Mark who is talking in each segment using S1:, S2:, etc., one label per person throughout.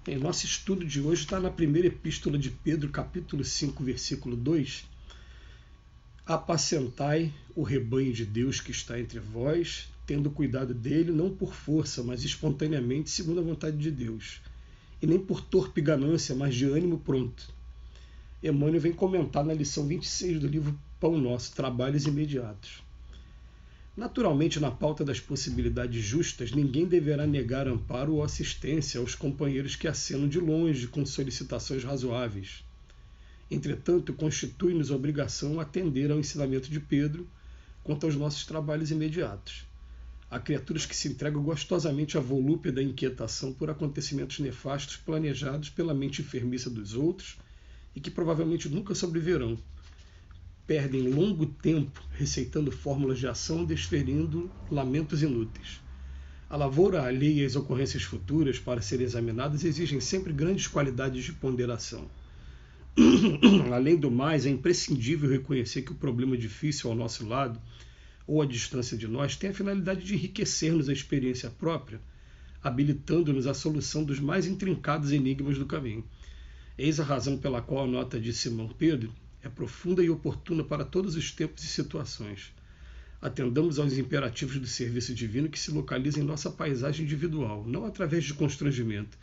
S1: Bem, nosso estudo de hoje está na primeira epístola de Pedro, capítulo 5, versículo 2. Apacentai o rebanho de Deus que está entre vós, tendo cuidado dele, não por força, mas espontaneamente, segundo a vontade de Deus, e nem por torpe ganância, mas de ânimo pronto. Emmanuel vem comentar na lição 26 do livro Pão Nosso, Trabalhos Imediatos. Naturalmente, na pauta das possibilidades justas, ninguém deverá negar amparo ou assistência aos companheiros que acenam de longe com solicitações razoáveis. Entretanto, constitui-nos obrigação atender ao ensinamento de Pedro quanto aos nossos trabalhos imediatos. Há criaturas que se entregam gostosamente à volúpia da inquietação por acontecimentos nefastos planejados pela mente enfermiça dos outros e que provavelmente nunca sobrevirão. Perdem longo tempo receitando fórmulas de ação, desferindo lamentos inúteis. A lavoura alheia às ocorrências futuras para serem examinadas exigem sempre grandes qualidades de ponderação. Além do mais, é imprescindível reconhecer que o problema difícil ao nosso lado, ou à distância de nós, tem a finalidade de enriquecer-nos a experiência própria, habilitando-nos à solução dos mais intrincados enigmas do caminho. Eis a razão pela qual a nota de Simão Pedro é profunda e oportuna para todos os tempos e situações. Atendamos aos imperativos do serviço divino que se localiza em nossa paisagem individual, não através de constrangimento,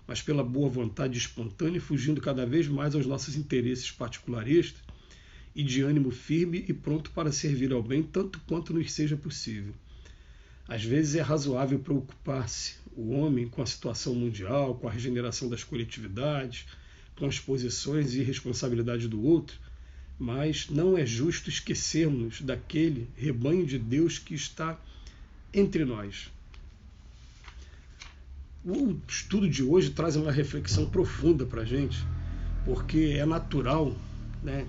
S1: mas pela boa vontade espontânea, fugindo cada vez mais aos nossos interesses particularistas e de ânimo firme e pronto para servir ao bem tanto quanto nos seja possível. Às vezes é razoável preocupar-se, o homem, com a situação mundial, com a regeneração das coletividades, com as posições e responsabilidades do outro, mas não é justo esquecermos daquele rebanho de Deus que está entre nós. O estudo de hoje traz uma reflexão profunda para a gente, porque é natural, né?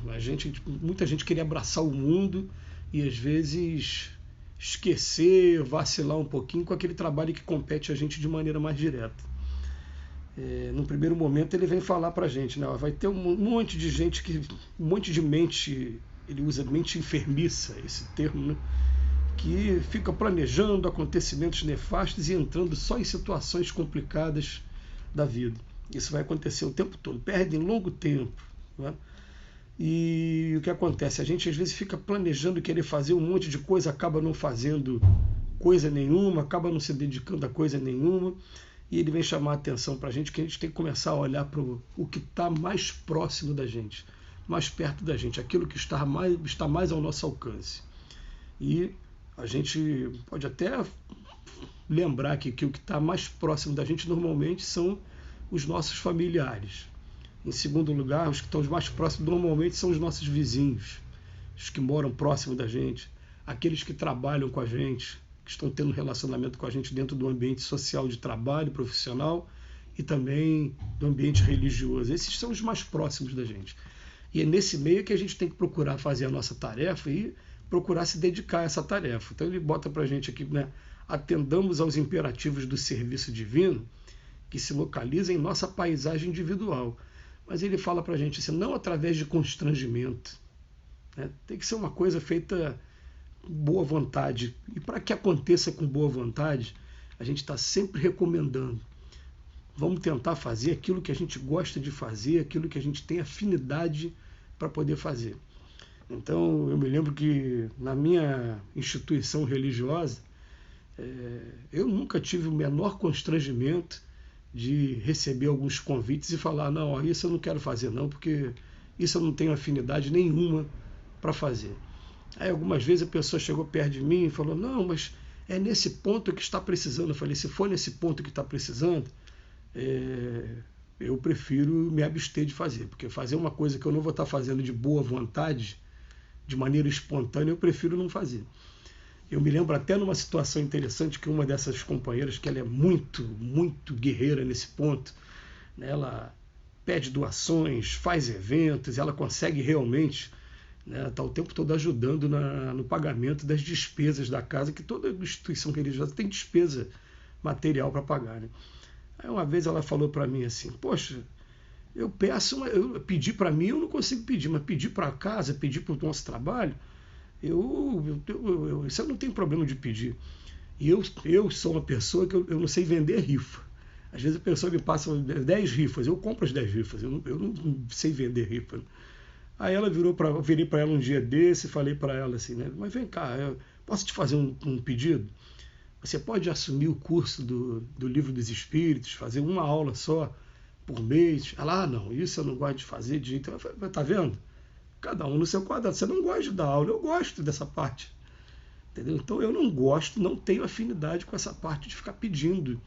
S1: Muita gente queria abraçar o mundo e às vezes esquecer, vacilar um pouquinho com aquele trabalho que compete a gente de maneira mais direta. No primeiro momento ele vem falar para a gente, né? Vai ter um monte de gente, um monte de mente, ele usa mente enfermiça, esse termo, né? Que fica planejando acontecimentos nefastos e entrando só em situações complicadas da vida. Isso vai acontecer o tempo todo, perdem longo tempo, né? E o que acontece? A gente às vezes fica planejando querer fazer um monte de coisa, acaba não fazendo coisa nenhuma, acaba não se dedicando a coisa nenhuma. E ele vem chamar a atenção para a gente que a gente tem que começar a olhar para o que está mais próximo da gente, mais perto da gente, aquilo que está mais ao nosso alcance. E a gente pode até lembrar que o que está mais próximo da gente normalmente são os nossos familiares. Em segundo lugar, os que estão mais próximos normalmente são os nossos vizinhos, os que moram próximo da gente, aqueles que trabalham com a gente, que estão tendo relacionamento com a gente dentro do ambiente social de trabalho, profissional e também do ambiente religioso. Esses são os mais próximos da gente. E é nesse meio que a gente tem que procurar fazer a nossa tarefa e procurar se dedicar a essa tarefa. Então ele bota para a gente aqui, né? Atendamos aos imperativos do serviço divino que se localiza em nossa paisagem individual. Mas ele fala para a gente assim, não através de constrangimento, né? Tem que ser uma coisa feita com boa vontade. E para que aconteça com boa vontade, a gente está sempre recomendando. Vamos tentar fazer aquilo que a gente gosta de fazer, aquilo que a gente tem afinidade para poder fazer. Então, eu me lembro que na minha instituição religiosa, eu nunca tive o menor constrangimento de receber alguns convites e falar, não, isso eu não quero fazer não, porque isso eu não tenho afinidade nenhuma para fazer. Aí algumas vezes a pessoa chegou perto de mim e falou, não, mas é nesse ponto que está precisando. Eu falei, se for nesse ponto que está precisando, eu prefiro me abster de fazer, porque fazer uma coisa que eu não vou estar fazendo de boa vontade, de maneira espontânea, eu prefiro não fazer. Eu me lembro até numa situação interessante que uma dessas companheiras, que ela é muito, muito guerreira nesse ponto, né, ela pede doações, faz eventos, ela consegue realmente, né, tá o tempo todo ajudando no pagamento das despesas da casa, que toda instituição religiosa tem despesa material para pagar, né? Aí uma vez ela falou para mim assim, poxa, eu pedi para mim, eu não consigo pedir, mas pedir para a casa, pedir para o nosso trabalho, isso eu não tenho problema de pedir. E eu sou uma pessoa que eu não sei vender rifa. Às vezes a pessoa me passa 10 rifas, eu compro as 10 rifas, eu não sei vender rifa. Aí ela eu virei para ela um dia desse e falei para ela assim, né? Mas vem cá, eu posso te fazer um pedido? Você pode assumir o curso do Livro dos Espíritos, fazer uma aula só por mês? Ela, não, isso eu não gosto de fazer de jeito. Eu falei, tá vendo? Cada um no seu quadrado. Você não gosta de dar aula, eu gosto dessa parte. Entendeu? Então eu não gosto, não tenho afinidade com essa parte de ficar pedindo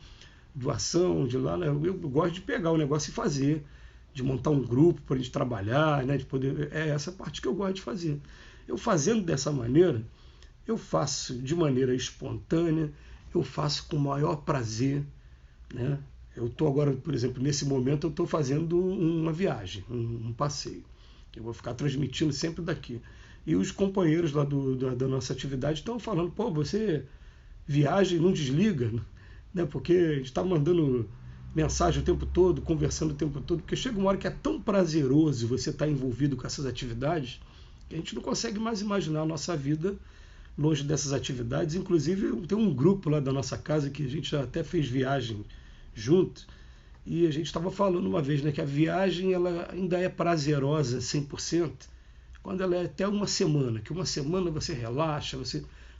S1: doação, de lá, né? Eu gosto de pegar o negócio e fazer, de montar um grupo para a gente trabalhar, né? De poder. É essa parte que eu gosto de fazer. Eu fazendo dessa maneira, eu faço de maneira espontânea, eu faço com o maior prazer, né? Eu estou agora, por exemplo, nesse momento eu estou fazendo uma viagem, um passeio. Eu vou ficar transmitindo sempre daqui. E os companheiros lá da nossa atividade estão falando, pô, você viaja e não desliga, né? Porque a gente está mandando mensagem o tempo todo, conversando o tempo todo, porque chega uma hora que é tão prazeroso você estar envolvido com essas atividades que a gente não consegue mais imaginar a nossa vida longe dessas atividades. Inclusive tem um grupo lá da nossa casa que a gente já até fez viagem junto, e a gente estava falando uma vez, né, que a viagem ela ainda é prazerosa 100% quando ela é até uma semana, que uma semana você relaxa,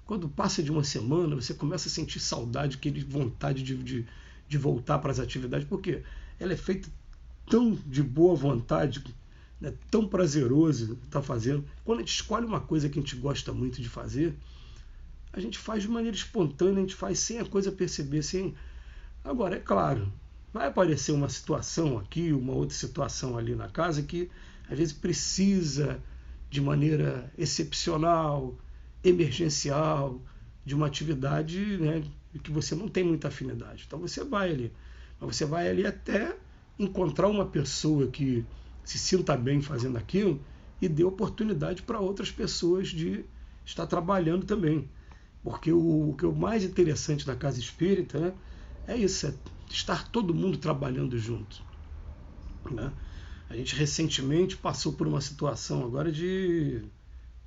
S1: quando passa de uma semana você começa a sentir saudade, aquele vontade de voltar para as atividades, porque ela é feita tão de boa vontade, né, tão prazeroso estar fazendo. Quando a gente escolhe uma coisa que a gente gosta muito de fazer, a gente faz de maneira espontânea, a gente faz sem a coisa perceber, sem... Agora, é claro, vai aparecer uma situação aqui, uma outra situação ali na casa que às vezes precisa de maneira excepcional, emergencial, de uma atividade, né, que você não tem muita afinidade. Então você vai ali. Mas você vai ali até encontrar uma pessoa que se sinta bem fazendo aquilo e dê oportunidade para outras pessoas de estar trabalhando também. Porque o que é o mais interessante da casa espírita, né, é isso, é estar todo mundo trabalhando junto, né? A gente recentemente passou por uma situação agora de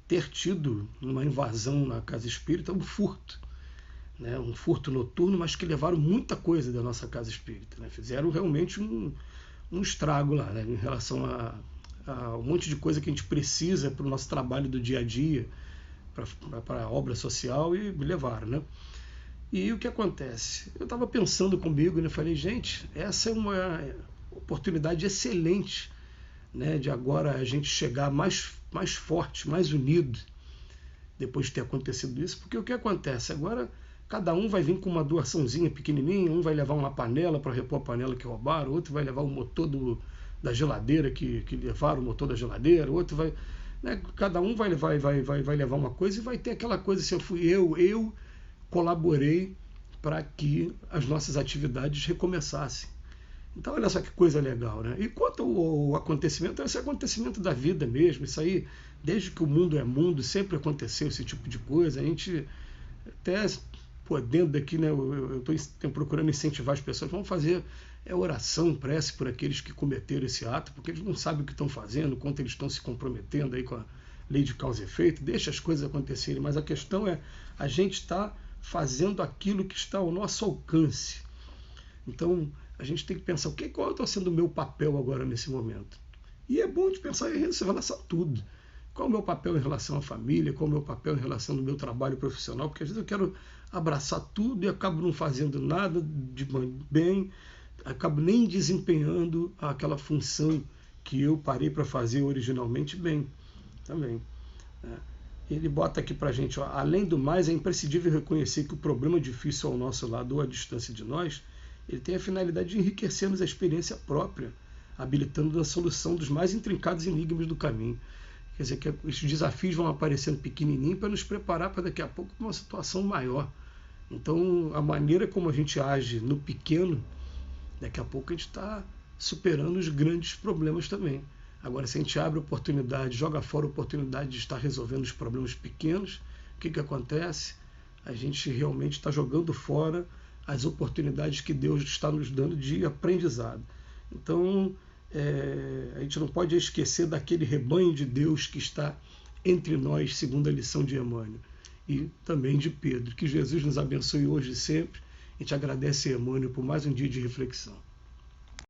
S1: ter tido uma invasão na casa espírita, um furto, né? Um furto noturno, mas que levaram muita coisa da nossa casa espírita, né? Fizeram realmente um estrago lá, né? Em relação a um monte de coisa que a gente precisa para o nosso trabalho do dia a dia, para a obra social, e levaram, né? E o que acontece? Eu estava pensando comigo, né? Falei, gente, essa é uma oportunidade excelente, né, de agora a gente chegar mais forte, mais unido, depois de ter acontecido isso, porque o que acontece? Agora cada um vai vir com uma doaçãozinha pequenininha, um vai levar uma panela para repor a panela que roubaram, outro vai levar o motor da geladeira que levaram o motor da geladeira, outro vai... Né, cada um vai levar uma coisa e vai ter aquela coisa, se eu colaborei para que as nossas atividades recomeçassem. Então, olha só que coisa legal, né? E quanto ao acontecimento, esse é acontecimento da vida mesmo. Isso aí, desde que o mundo é mundo, sempre aconteceu esse tipo de coisa. A gente, até podendo aqui, né? Eu estou procurando incentivar as pessoas. Vamos fazer oração, prece por aqueles que cometeram esse ato, porque eles não sabem o que estão fazendo, quanto eles estão se comprometendo aí com a lei de causa e efeito. Deixa as coisas acontecerem, mas a questão é a gente está fazendo aquilo que está ao nosso alcance. Então, a gente tem que pensar qual está sendo o meu papel agora nesse momento. E é bom de pensar em relação a tudo. Qual é o meu papel em relação à família, qual é o meu papel em relação ao meu trabalho profissional, porque às vezes eu quero abraçar tudo e acabo não fazendo nada de bem, acabo nem desempenhando aquela função que eu parei para fazer originalmente bem também, né? Ele bota aqui para a gente, ó, além do mais, é imprescindível reconhecer que o problema difícil ao nosso lado ou à distância de nós, ele tem a finalidade de enriquecer-nos a experiência própria, habilitando a solução dos mais intrincados enigmas do caminho. Quer dizer, que esses desafios vão aparecendo pequenininho para nos preparar para daqui a pouco uma situação maior. Então, a maneira como a gente age no pequeno, daqui a pouco a gente está superando os grandes problemas também. Agora, se a gente abre oportunidade, joga fora a oportunidade de estar resolvendo os problemas pequenos, o que acontece? A gente realmente está jogando fora as oportunidades que Deus está nos dando de aprendizado. Então, a gente não pode esquecer daquele rebanho de Deus que está entre nós, segundo a lição de Emmanuel, e também de Pedro. Que Jesus nos abençoe hoje e sempre, A gente agradece a Emmanuel por mais um dia de reflexão.